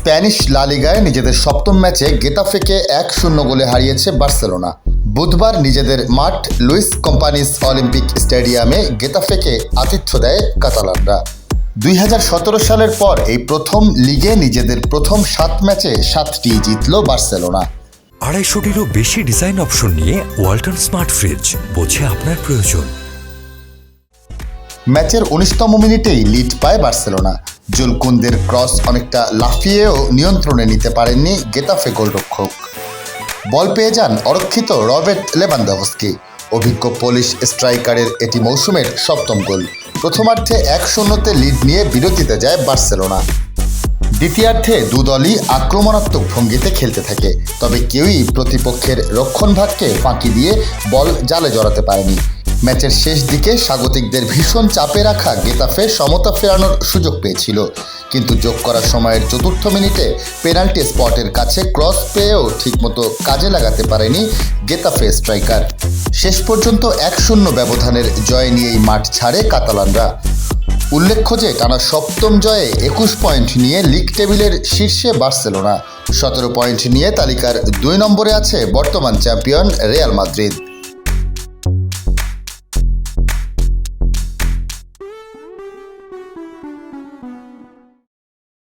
Spanish লা লিগায় নিজেদের সপ্তম ম্যাচে গেতাফেকে 1-0 গোলে হারিয়েছে বার্সেলোনা। বুধবার নিজেদের মাঠ লুইস কম্পানিস অলিম্পিক স্টেডিয়ামে গেতাফেকে আতিথ্য দেয় কাতালানরা। 2017 সালের পর এই প্রথম লিগে নিজেদের প্রথম 7 ম্যাচে 7টি জিতল বার্সেলোনা। 250-টিরও বেশি ডিজাইন অপশন নিয়ে ওয়ালটন স্মার্ট ফ্রিজ, বোঝে আপনার প্রয়োজন। ম্যাচের 19তম মিনিটেই লিড পায় বার্সেলোনা। জুল কুন্দের ক্রস অনেকটা লাফিয়েও নিয়ন্ত্রণে নিতে পারেননি গেতাফে গোলরক্ষক। বল পেয়ে যান অরক্ষিত রবার্ট লেভানডোভস্কি। অভিজ্ঞ পোলিশ স্ট্রাইকারের এটি মৌসুমের 7ম গোল। প্রথমার্ধে 1-0 লিড নিয়ে বিরতিতে যায় বার্সেলোনা। দ্বিতীয়ার্ধে দুদলই আক্রমণাত্মক ভঙ্গিতে খেলতে থাকে, তবে কেউই প্রতিপক্ষের রক্ষণভাগকে ফাঁকি দিয়ে বল জালে জড়াতে পারেনি। ম্যাচের শেষ দিকে স্বাগতিকদের ভীষণ চাপে রাখা গেতাফে সমতা ফেরানোর সুযোগ পেয়েছিল, কিন্তু যোগ করার সময়ের 4র্থ মিনিটে পেনাল্টি স্পটের কাছে ক্রস পেয়েও ঠিকমতো কাজে লাগাতে পারেনি গেতাফে স্ট্রাইকার। শেষ পর্যন্ত 1-0 ব্যবধানের জয় নিয়েই মাঠ ছাড়ে কাতালানরা। উল্লেখ্য যে টানা 7ম জয়ে 21 পয়েন্ট নিয়ে লিগ টেবিলের শীর্ষে বার্সেলোনা। 17 পয়েন্ট নিয়ে তালিকার 2 নম্বরে আছে বর্তমান চ্যাম্পিয়ন রিয়াল মাদ্রিদ।